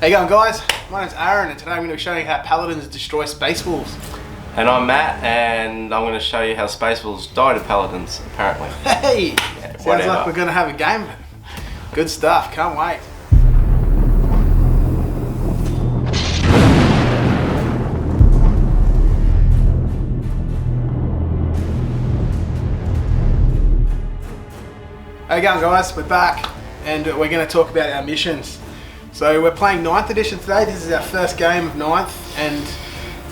How you going, guys? My name's Aaron, and today I'm going to be showing you how Paladins destroy Space Wolves. And I'm Matt, and I'm going to show you how Space Wolves die to Paladins, apparently. Hey! Yeah, sounds like we're going to have a game. Good stuff, can't wait. How you going, guys? We're back, and we're going to talk about our missions. So we're playing 9th edition today. This is our first game of 9th, and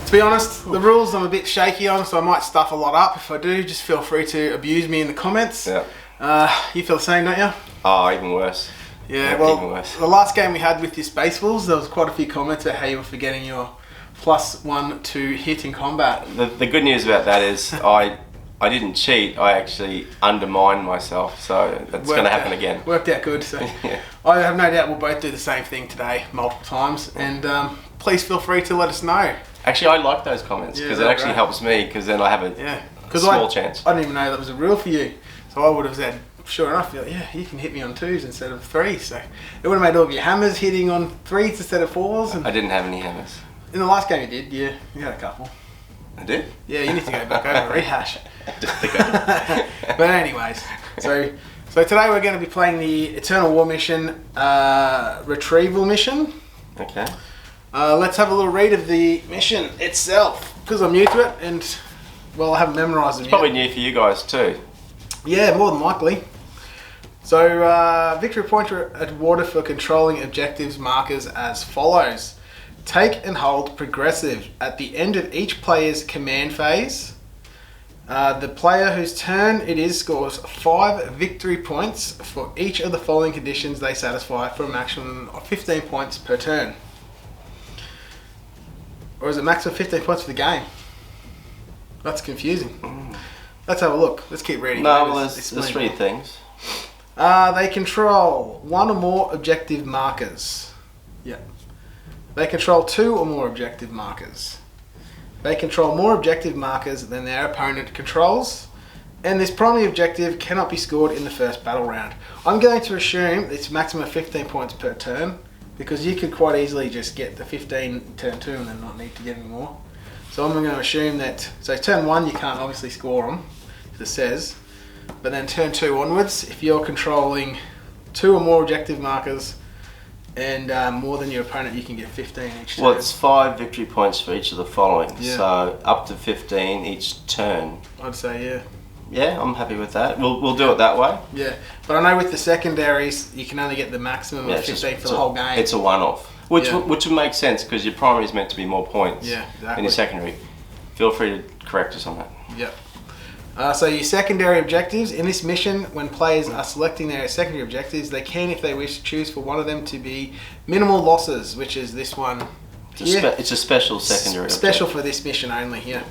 to be honest, the rules I'm a bit shaky on, so I might stuff a lot up. If I do, just feel free to abuse me in the comments. Yeah. You feel the same, don't you? Oh, even worse. Yeah, well, even worse. The last game we had with your Space Wolves, there was quite a few comments about how you were forgetting your +1 to hit in combat. The good news about that is I didn't cheat, I actually undermined myself, so that's going to happen again. Worked out good, so yeah. I have no doubt we'll both do the same thing today, multiple times, and please feel free to let us know. Actually, I like those comments, because it actually helps me, because then I have a small chance. I didn't even know that was a rule for you, so I would have said, sure enough, yeah, you can hit me on 2s instead of 3s, so it would have made all of your hammers hitting on 3s instead of 4s. And I didn't have any hammers. In the last game you did, yeah, you had a couple. I did? Yeah, you need to go back over and rehash. But anyways, so today we're going to be playing the Eternal War mission, retrieval mission. Okay. Let's have a little read of the mission itself, because I'm new to it, and well, I haven't memorised it yet. It's probably new for you guys too. Yeah, more than likely. So, victory point awarded for controlling objectives markers as follows. Take and hold progressive. At the end of each player's command phase, the player whose turn it is scores 5 victory points for each of the following conditions they satisfy for a maximum of 15 points per turn. Or is it maximum 15 points for the game? That's confusing. Let's have a look. Let's keep reading. No, well, there's 3 things. They control 1 or more objective markers. Yeah. They control 2 or more objective markers. They control more objective markers than their opponent controls, and this primary objective cannot be scored in the first battle round. I'm going to assume it's maximum 15 points per turn, because you could quite easily just get the 15 turn 2 and then not need to get any more. So I'm going to assume that, so turn 1 you can't obviously score them, as it says, but then turn 2 onwards, if you're controlling 2 or more objective markers, and more than your opponent, you can get 15 each turn. Well, it's 5 victory points for each of the following, yeah. So up to 15 each turn. I'd say, yeah. Yeah, I'm happy with that. We'll do it that way. Yeah, but I know with the secondaries, you can only get the maximum of 15 for the whole game. It's a one-off, which would make sense because your primary is meant to be more points. Yeah, exactly. And your secondary. Feel free to correct us on that. Yep. So your secondary objectives, in this mission, when players are selecting their secondary objectives, they can, if they wish, choose for one of them to be minimal losses, which is this one here. It's a special secondary Special objective. For this mission only, yeah.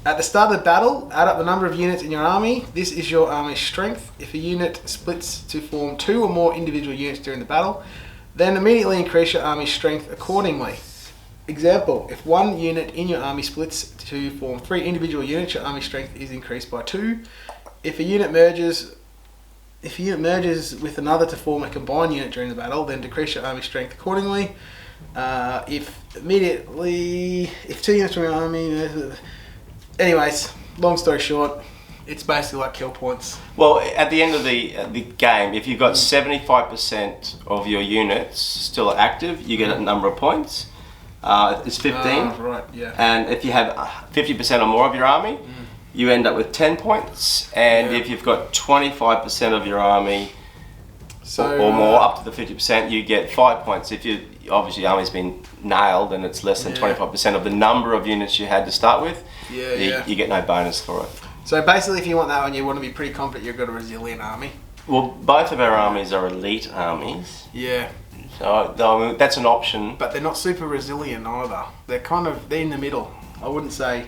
At the start of the battle, add up the number of units in your army. This is your army's strength. If a unit splits to form 2 or more individual units during the battle, then immediately increase your army's strength accordingly. Example, if 1 unit in your army splits to form 3 individual units, your army strength is increased by 2. If a unit merges with another to form a combined unit during the battle, then decrease your army strength accordingly. If 2 units from your army... Anyways, long story short, it's basically like kill points. Well, at the end of the game, if you've got 75% of your units still active, you get a number of points. It's 15. Right, yeah. And if you have 50% or more of your army, you end up with 10 points. And if you've got 25% of your army or more, up to the 50%, you get 5 points. If obviously your army's been nailed and it's less than 25% of the number of units you had to start with, you get no bonus for it. So basically, if you want that one, you want to be pretty confident you've got a resilient army. Well, both of our armies are elite armies. Yeah. So that's an option. But they're not super resilient either. They're in the middle. I wouldn't say,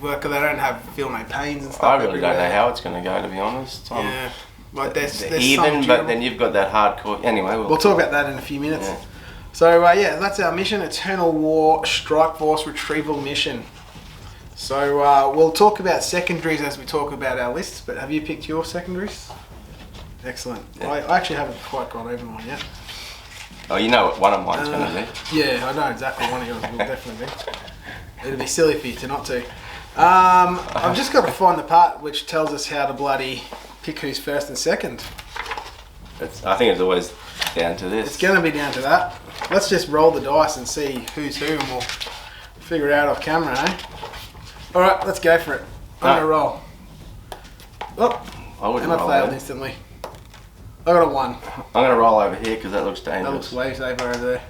well, because they don't feel no pains and stuff. I really don't know how it's going to go, to be honest. Yeah. Like there's even, but then you've got that hardcore. Anyway, we'll talk about that in a few minutes. Yeah. So that's our mission, Eternal War Strike Force Retrieval Mission. So we'll talk about secondaries as we talk about our lists, but have you picked your secondaries? Excellent. Yeah. I actually haven't quite gone over one yet. Oh, you know what one of mine's going to be. Yeah, I know exactly one of yours will definitely be. It'd be silly for you to not to. I've just got to find the part which tells us how to bloody pick who's first and second. I think it's always down to this. It's going to be down to that. Let's just roll the dice and see who's who, and we'll figure it out off camera, eh? All right, let's go for it. I'm going to roll. Oh, and I failed instantly. I got a 1. I'm going to roll over here because that looks dangerous. That looks way safer over there.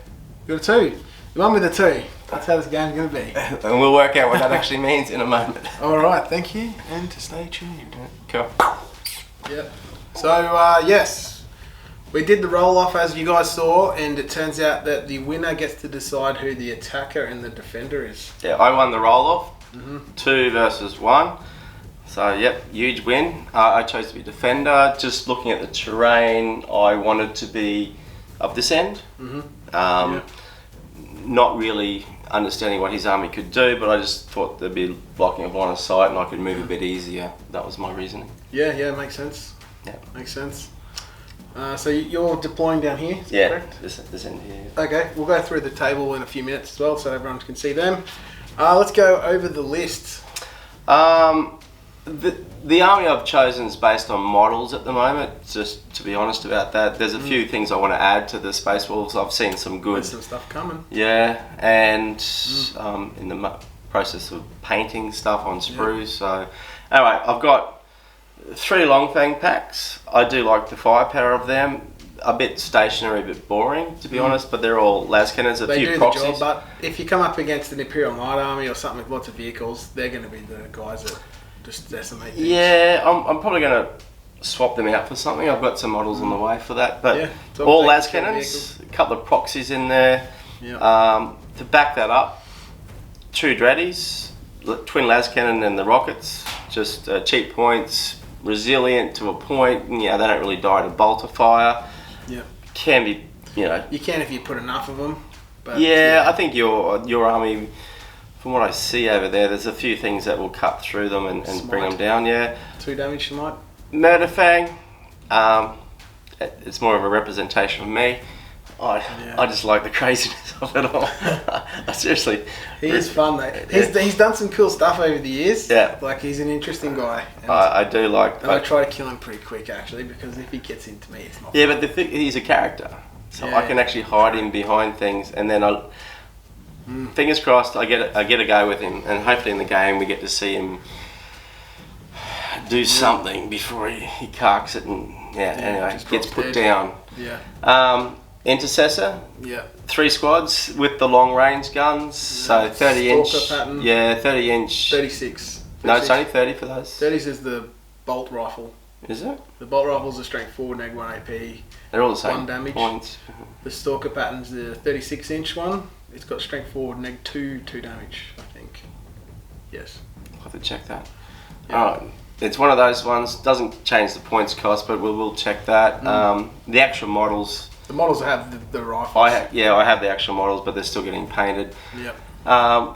You got a 2. The one with a 2. That's how this game's going to be. And we'll work out what that actually means in a moment. All right, thank you, and to stay tuned. Cool. Yep. So, yes, we did the roll-off as you guys saw, and it turns out that the winner gets to decide who the attacker and the defender is. Yeah, I won the roll-off. 2 versus 1. So, yep, huge win. I chose to be defender. Just looking at the terrain, I wanted to be up this end. Not really understanding what his army could do, but I just thought there'd be blocking of line of sight and I could move a bit easier. That was my reasoning. Yeah, makes sense. Yeah. Makes sense. So you're deploying down here, is yeah, that correct? This end here. Okay, we'll go through the table in a few minutes as well so everyone can see them. Let's go over the list. The army I've chosen is based on models at the moment, just to be honest about that. There's a few things I want to add to the Space Wolves. I've seen some good... There's some stuff coming. Yeah, and in the process of painting stuff on sprues. So, anyway, I've got 3 Long Fang packs. I do like the firepower of them. A bit stationary, a bit boring, to be honest, but they're all las cannons, a few proxies. They do the job, but if you come up against an Imperial Light Army or something with lots of vehicles, they're going to be the guys that just decimate things. Yeah, I'm probably going to swap them out for something. I've got some models on the way for that, but all las cannons, a couple of proxies in there. To back that up, 2 Dreadies, twin las cannon and the rockets, just cheap points, resilient to a point. Yeah, they don't really die to bolter fire. Yeah, can be, you can if you put enough of them. But I think your army, from what I see over there, there's a few things that will cut through them and bring them down. Yeah, 2 damage smite. Murder Fang, it's more of a representation of me. I just like the craziness of it all. Seriously, he is fun though. He's done some cool stuff over the years. Yeah, like he's an interesting guy. I do like. And I try to kill him pretty quick actually, because if he gets into me, it's not. Yeah, fun. but he's a character, so I can actually hide him behind things, and then fingers crossed, I get a go with him, and hopefully in the game we get to see him do something before he carks it, and anyway, gets put down. Yeah. Intercessor. Yeah. 3 squads with the long range guns. So 30 inch. Pattern. Yeah, 30 inch. 36. No, it's only 30 for those. 30s is the bolt rifle. Is it? The bolt rifle's a strength 4, neg 1 AP. They're all the same. 1 damage. Points. The stalker pattern's the 36 inch one. It's got strength 4, neg 2 damage, I think. Yes. I'll have to check that. Yeah. Alright. It's one of those ones, doesn't change the points cost, but we'll check that. The actual models. The models have the rifles. I have the actual models, but they're still getting painted. Yep.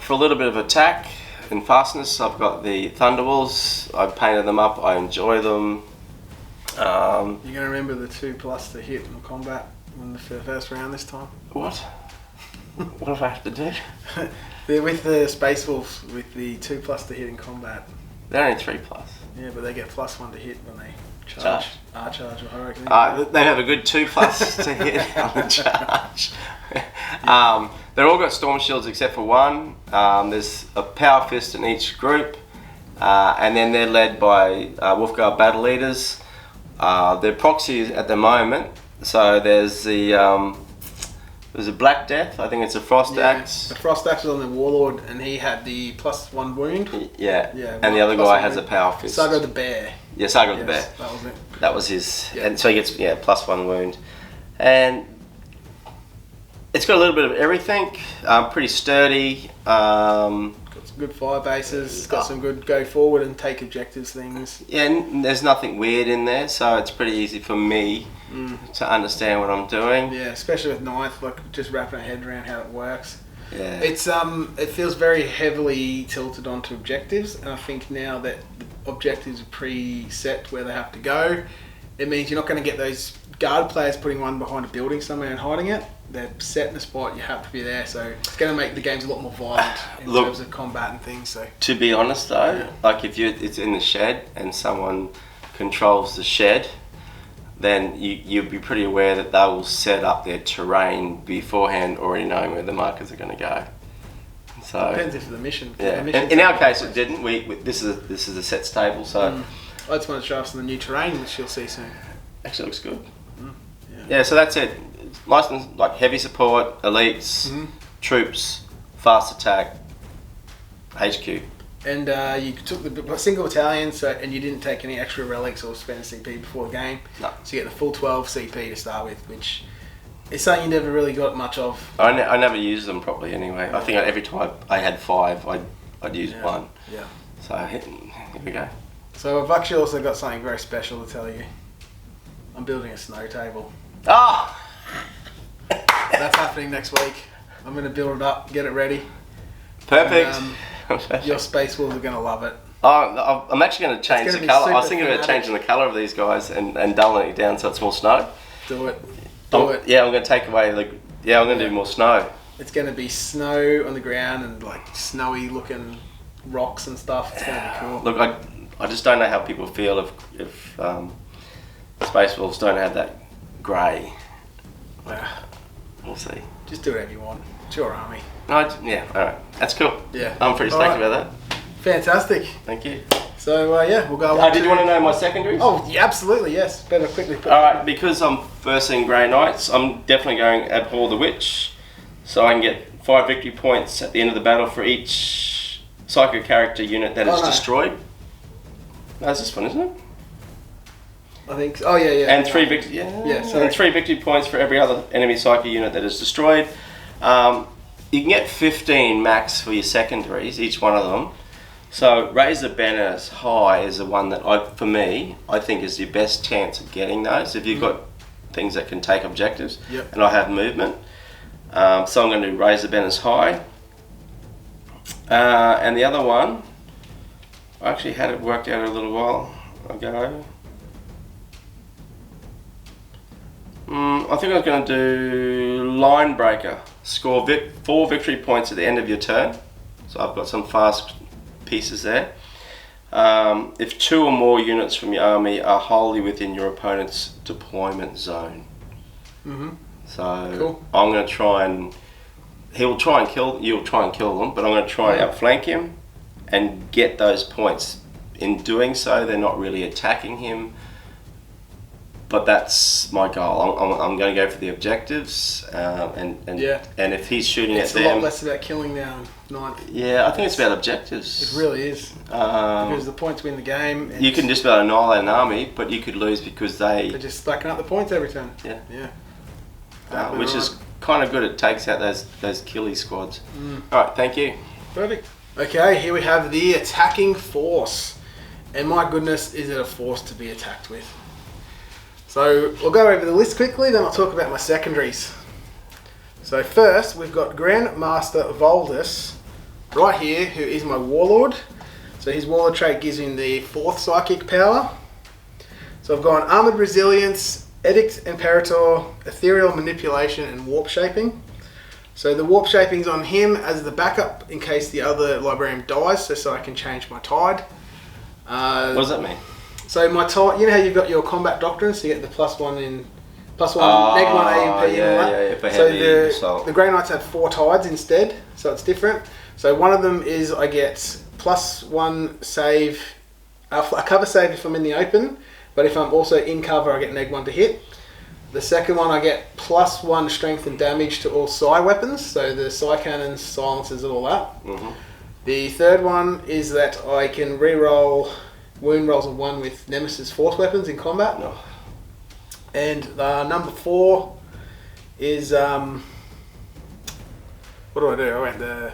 For a little bit of attack and fastness, I've got the Thunderwolves. I've painted them up. I enjoy them. You're going to remember the 2+ to hit in combat in the first round this time? What? What do I have to do? They're with the Space Wolves with the 2+ to hit in combat. They're only 3+. Yeah, but they get +1 to hit when they charge. Charge or hurricane. They have a good 2+ to hit on the charge. They're all got storm shields except for one. There's a power fist in each group, and then they're led by Wolfguard battle leaders. They're proxies at the moment. So there's a Black Death. I think it's a Frost Axe. The Frost Axe was on the Warlord, and he had the +1 wound. Yeah. And the other guy has a power fist. Sargo the Bear. Yeah, Sargo the Bear. That was it. That was his, and so he gets +1 wound, and it's got a little bit of everything. Pretty sturdy. Got some good fire bases. It's got some good go forward and take objectives things. Yeah, and there's nothing weird in there, so it's pretty easy for me to understand what I'm doing. Yeah, especially with Ninth, like just wrapping our head around how it works. Yeah. It's it feels very heavily tilted onto objectives, and I think now that the objectives are pre-set where they have to go, it means you're not going to get those guard players putting one behind a building somewhere and hiding it. they're set in a spot. You have to be there, so it's going to make the games a lot more violent in terms of combat and things. So to be honest though, like if it's in the shed and someone controls the shed, then you'll be pretty aware that they will set up their terrain beforehand, already knowing where the markers are going to go. So depends if the mission. Yeah, in our case it didn't. This is a set stable, so. I just want to show us the new terrain, which you'll see soon. Actually looks good. Yeah, so that's it. License like heavy support, elites, troops, fast attack, HQ. And you took the single battalion, and you didn't take any extra relics or spend a CP before the game. No. So you get the full 12 CP to start with, which is something you never really got much of. I never used them properly anyway. I think every time I had 5, I'd use 1. Yeah. So here we go. So I've actually also got something very special to tell you. I'm building a snow table. Ah! That's happening next week. I'm going to build it up, get it ready. Perfect. And, your Space Wolves are going to love it. Oh, I'm actually going to change the colour. I was thinking about changing the colour of these guys and dulling it down so it's more snow. Do it. Do it. Yeah, I'm going to take away I'm going to do more snow. It's going to be snow on the ground and like snowy looking rocks and stuff. It's going to be cool. Look, I just don't know how people feel if Space Wolves don't have that grey. We'll see. Just do whatever you want. It's your army. Yeah, alright. That's cool. Yeah. I'm pretty stoked about that. Fantastic. Thank you. So, we'll go on. Did you want to know my secondaries? Oh, yeah, absolutely, yes. Better quickly put Alright, because I'm versing Grey Knights, I'm definitely going Abhor the Witch. So I can get 5 victory points at the end of the battle for each psycho character unit that is destroyed. That's this one, isn't it? I think so. Oh, yeah. And 3 victory, and 3 victory points for every other enemy psycho unit that is destroyed. You can get 15 max for your secondaries, each one of them. So Raise the Banners High is the one that I think is your best chance of getting those. If you've got things that can take objectives, and I have movement. So I'm going to do Raise the Banners High. And the other one, I actually had it worked out a little while ago. I think I was going to do Line Breaker. Score 4 victory points at the end of your turn. So I've got some fast pieces there. If 2 or more units from your army are wholly within your opponent's deployment zone. So cool. I'm going to try and you'll try and kill them, but I'm going to try and outflank him and get those points. In doing so, they're not really attacking him. But that's my goal. I'm going to go for the objectives, and if he's shooting at them, it's a lot less about killing now. Yeah, I think it's about objectives. It really is. Because the points win the game. You can just about annihilate an army, but you could lose because they're just stacking up the points every turn. Which is kind of good. It takes out those killy squads. All right, thank you. Perfect. Okay, here we have the attacking force, and my goodness, is it a force to be attacked with? So we'll go over the list quickly, then I'll talk about my secondaries. So first, we've got Grandmaster Voldus right here, who is my Warlord. So his Warlord trait gives him the 4th Psychic power. So I've got Armored Resilience, Edict Imperator, Ethereal Manipulation, and Warp Shaping. So the Warp Shaping's on him as the backup in case the other Librarian dies, so I can change my tide. What does that mean? So my tide, you know how you've got your combat doctrine, so you get the +1 neg 1 AMP and all that. So the Grey Knights have 4 tides instead, so it's different. So one of them is I get +1 save, a cover save if I'm in the open, but if I'm also in cover I get neg 1 to hit. The second one I get +1 strength and damage to all psi weapons, so the psi cannons, silencers and all that. The third one is that I can re-roll wound rolls of 1 with Nemesis force weapons in combat. And number 4 is what do I do? I went the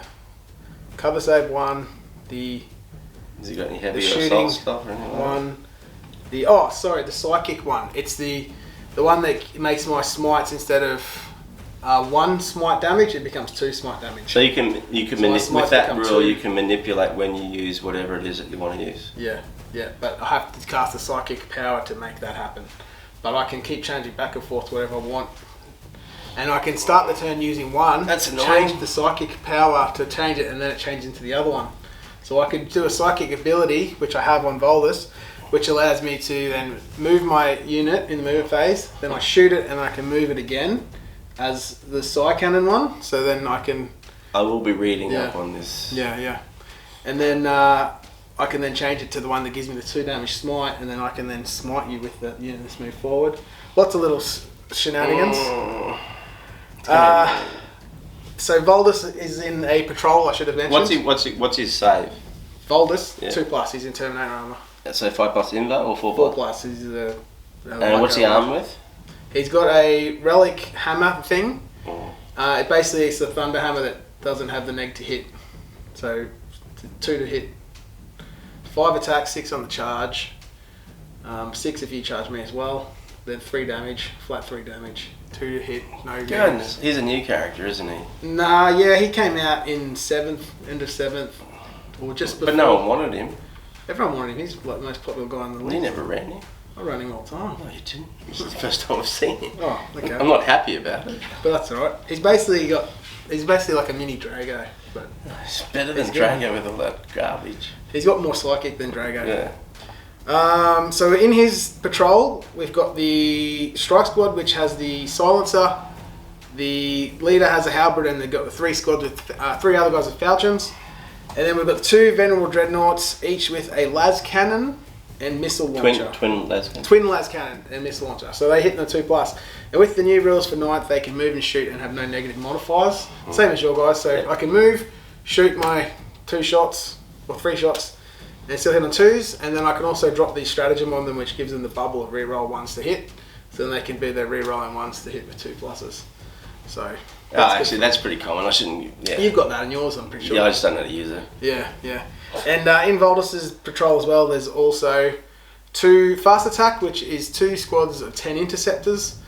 cover save 1, the has he got any heavy shooting stuff or anything? 1, the psychic one. It's the one that makes my smites instead of 1 smite damage, it becomes 2 smite damage. So you can with that rule you can manipulate when you use whatever it is that you want to use. Yeah, but I have to cast a psychic power to make that happen. But I can keep changing back and forth whatever I want. And I can start the turn using one. That's annoying. Change the psychic power to change it, and then it changes into the other one. So I can do a psychic ability, which I have on Voldus, which allows me to then move my unit in the movement phase. Then I shoot it, and I can move it again as the Psy Cannon one. So then I can... I will be reading up on this. Yeah. And then I can then change it to the one that gives me the 2 damage smite, and then I can then smite you with the unit that's moved forward. Lots of little shenanigans. So Voldus is in a patrol, I should have mentioned. What's his save? Voldus, 2+, he's in Terminator armor. So 5+ Inva or 4+? 4+, he's the... And what's he armed with? He's got a relic hammer thing. It basically is the thunder hammer that doesn't have the neg to hit. So 2 to hit. 5 attack, 6 on the charge. 6 if you charge me as well. Then 3 damage, flat 3 damage. 2 to hit, no Goodness, he's a new character, isn't he? Nah, yeah, he came out in 7th, end of 7th. Or just before. But no one wanted him. Everyone wanted him. He's like the most popular guy in the league. He never ran him. I ran him all the time. No, you didn't. This is the first time I've seen him. Oh, okay. I'm not happy about it. But that's alright. He's basically like a mini Drago. But it's better than Drago with all that garbage. He's got more psychic than Drago. Yeah. So in his patrol, we've got the strike squad, which has the silencer. The leader has a halberd, and they've got the 3 squads with 3 other guys with falchions. And then we've got 2 venerable dreadnoughts, each with a las cannon and missile launcher. Twin las cannon. Twin las cannon and missile launcher. So they hit in the 2+. And with the new rules for 9th, they can move and shoot and have no negative modifiers. Same as your guys. So I can move, shoot my 2 shots or 3 shots, and still hit on 2s. And then I can also drop the stratagem on them, which gives them the bubble of reroll 1s to hit. So then they can be their rerolling 1s to hit with 2+. So. Actually, that's pretty common. I shouldn't. Yeah. You've got that in yours, I'm pretty sure. Yeah, I just don't know how to use it. Yeah. And in Voldus's patrol as well, there's also 2 fast attack, which is 2 squads of 10 interceptors.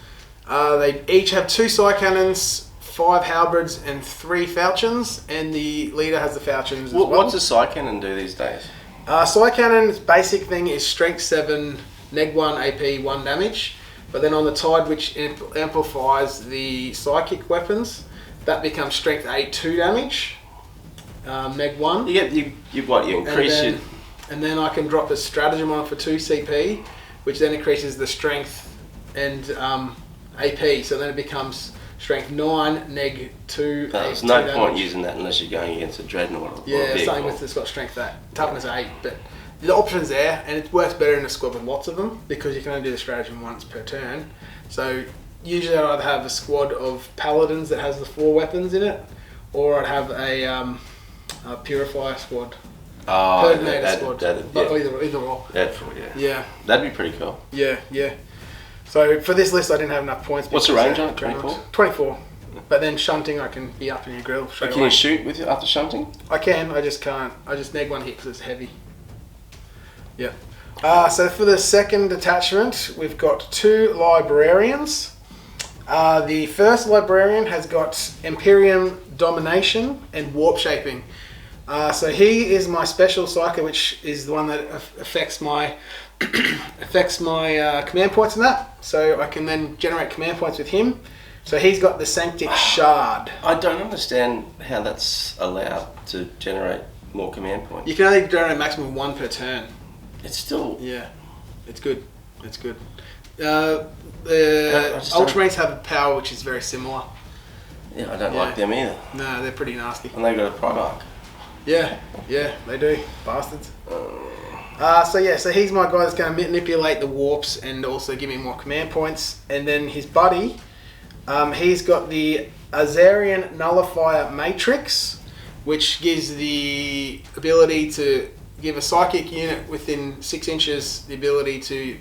They each have 2 Psy Cannons, 5 halberds, and 3 falchions. And the leader has the falchions as well. What's a Psy Cannon do these days? Psy Cannon's basic thing is strength 7, neg 1, AP 1 damage. But then on the Tide, which amplifies the psychic weapons, that becomes strength 8, 2 damage, neg 1. You increase it. And then I can drop a stratagem on for 2 CP, which then increases the strength and AP. So then it becomes strength 9, neg 2. There's no point using that unless you're going against a dreadnought. Yeah, same with it's got strength 8, toughness 8, but. The option's there, and it works better in a squad with lots of them because you can only do the stratagem once per turn. So usually I'd either have a squad of paladins that has the 4 weapons in it, or I'd have a purifier squad. Oh, squad. Either or. Yeah. That'd be pretty cool. Yeah. So for this list, I didn't have enough points. What's the range on it? 24? 24. But then shunting, I can be up in your grill straight away. You shoot with it after shunting? I can. I just can't. I just neg 1 hit because it's heavy. Yeah. So for the second attachment, we've got 2 librarians. The first librarian has got Imperium Domination and Warp Shaping. So he is my special psyker, which is the one that affects my command points and that. So I can then generate command points with him. So he's got the Sanctic Shard. I don't understand how that's allowed to generate more command points. You can only generate a maximum of 1 per turn. It's still... Yeah, it's good. The Ultramarines have a power which is very similar. Yeah, I don't like them either. No, they're pretty nasty. And they got a Primarch. Yeah, they do. Bastards. So he's my guy that's going to manipulate the warps and also give me more command points. And then his buddy, he's got the Azarian Nullifier Matrix, which gives the ability to give a psychic unit within 6 inches the ability to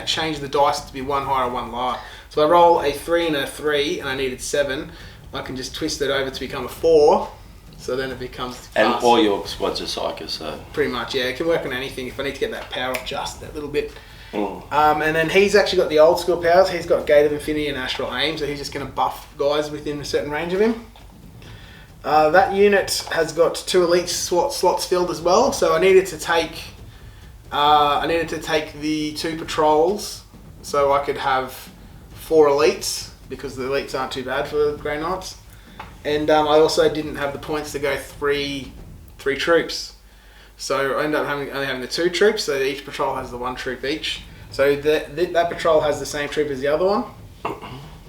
change the dice to be 1 higher or 1 lower. So I roll a 3 and a 3 and I needed 7. I can just twist it over to become a 4. So then it becomes fast. And all your squads are psychers, so... Pretty much, yeah. It can work on anything if I need to get that power up just that little bit. And then he's actually got the old school powers. He's got Gate of Infinity and Astral Aim, so he's just going to buff guys within a certain range of him. That unit has got 2 elite slots filled as well, so I needed to take the 2 patrols so I could have 4 elites because the elites aren't too bad for Grey Knights. And I also didn't have the points to go three troops. So I ended up only having the 2 troops, so each patrol has the 1 troop each. So that patrol has the same troop as the other one.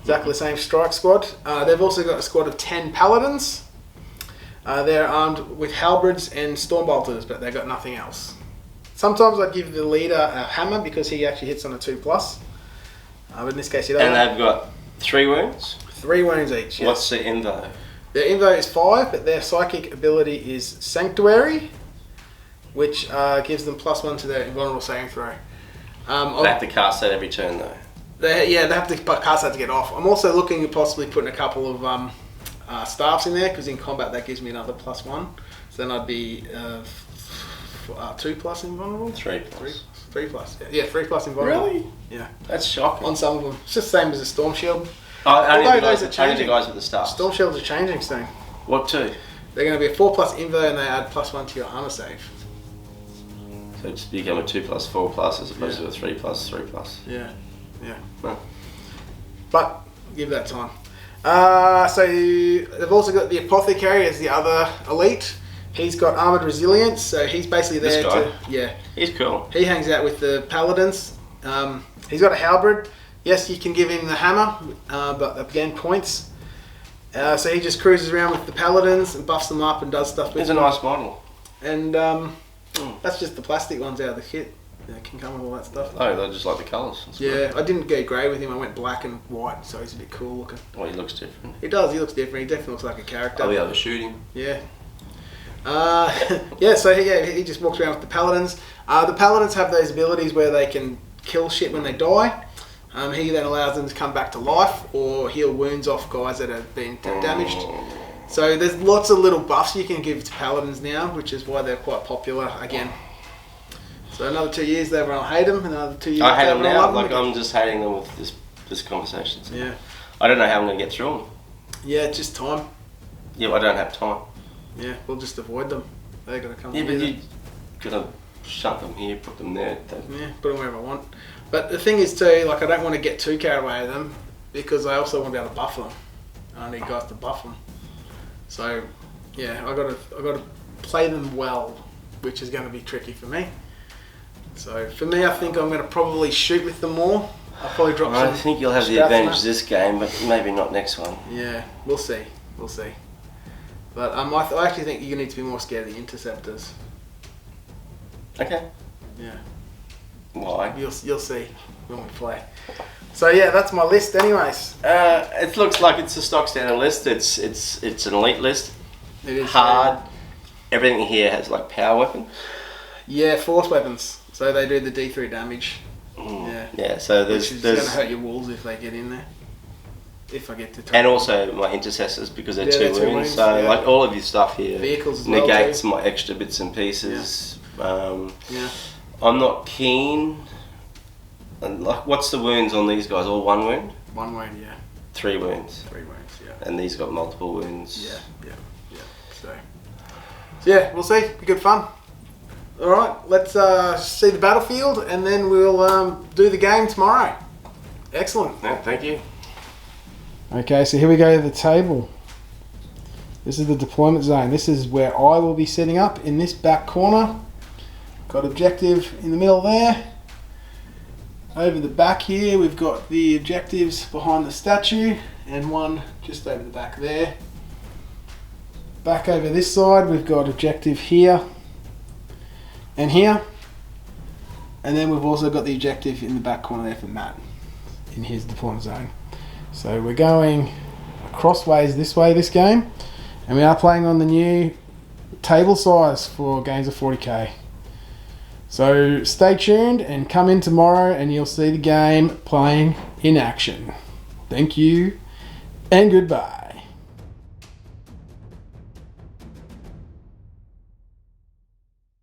Exactly the same strike squad. They've also got a squad of 10 paladins. They're armed with halberds and stormbolters, but they've got nothing else. Sometimes I give the leader a hammer because he actually hits on a 2+. But in this case he doesn't. And they've got 3 wounds? 3 wounds each, yes. What's the invo? Their invo is 5, but their psychic ability is Sanctuary, which gives them +1 to their invulnerable saving throw. They have to cast that every turn though. They have to cast that to get off. I'm also looking at possibly putting a couple of staffs in there, because in combat that gives me another +1. So then I'd be 2+ invulnerable? 3+. 3+. Yeah, 3+ invulnerable. Really? Yeah. That's shocking. On some of them. It's just the same as a Storm Shield. Only the changing. guys with the staffs. Storm Shields are changing soon. What 2? They're going to be a 4+ invo, and they add +1 to your armor save. So it's become a 2+, 4+ as opposed to a 3+, 3+. Yeah. No. But give that time. So they've also got the Apothecary as the other elite. He's got armored resilience, so he's basically there to... Yeah. He's cool. He hangs out with the paladins. He's got a halberd. Yes, you can give him the hammer, but again, points. So he just cruises around with the paladins and buffs them up and does stuff with He's a nice model. And that's just the plastic ones out of the kit. It can come with all that stuff. Oh, they just like the colours. Yeah, I didn't go grey with him. I went black and white, so he's a bit cool looking. Well, he looks different. He does. He looks different. He definitely looks like a character. I'll be able to shoot him. Yeah. So he just walks around with the paladins. The paladins have those abilities where they can kill shit when they die. He then allows them to come back to life or heal wounds off guys that have been damaged. So there's lots of little buffs you can give to paladins now, which is why they're quite popular again. So another 2 years, everyone will hate them. Another 2 years, I hate them now. Like I'm just hating them with this conversation. So yeah. I don't know how I'm going to get through them. Yeah, it's just time. Yeah, I don't have time. Yeah, we'll just avoid them. They're going to come. Yeah, but you gotta shut them here, put them there. Yeah, put them wherever I want. But the thing is too, like I don't want to get too carried away with them because I also want to be able to buff them. I need guys to buff them. So yeah, I got to play them well, which is going to be tricky for me. So for me, I think I'm going to probably shoot with them more. I'll probably drop some. I think you'll have the advantage this game, but maybe not next one. Yeah, we'll see. We'll see. But I actually think you need to be more scared of the interceptors. Okay. Yeah. Why? You'll see when we play. So yeah, that's my list anyways. It looks like it's a stock standard list. It's an elite list. It is hard. Everything here has like power weapons. Yeah, force weapons. So they do the D3 damage. Yeah. Yeah. So there's going to hurt your walls if they get in there. If I get to. And also my intercessors because they're two wounds. So like all of your stuff here vehicles negates my extra bits and pieces. Yeah. I'm not keen. And like, what's the wounds on these guys? All 1 wound? 1 wound, yeah. 3 wounds. 3 wounds, yeah. And these got multiple wounds. Yeah. So yeah, we'll see. Be good fun. All right, let's see the battlefield, and then we'll do the game tomorrow. Excellent. Yeah, thank you. Okay, so here we go to the table. This is the deployment zone. This is where I will be setting up in this back corner. Got objective in the middle there. Over the back here, we've got the objectives behind the statue, and one just over the back there. Back over this side, we've got objective here and here. And then we've also got the objective in the back corner there for Matt in his deployment zone. So we're going crossways this way this game, and we are playing on the new table size for games of 40k. So stay tuned and come in tomorrow and you'll see the game playing in action. Thank you and goodbye.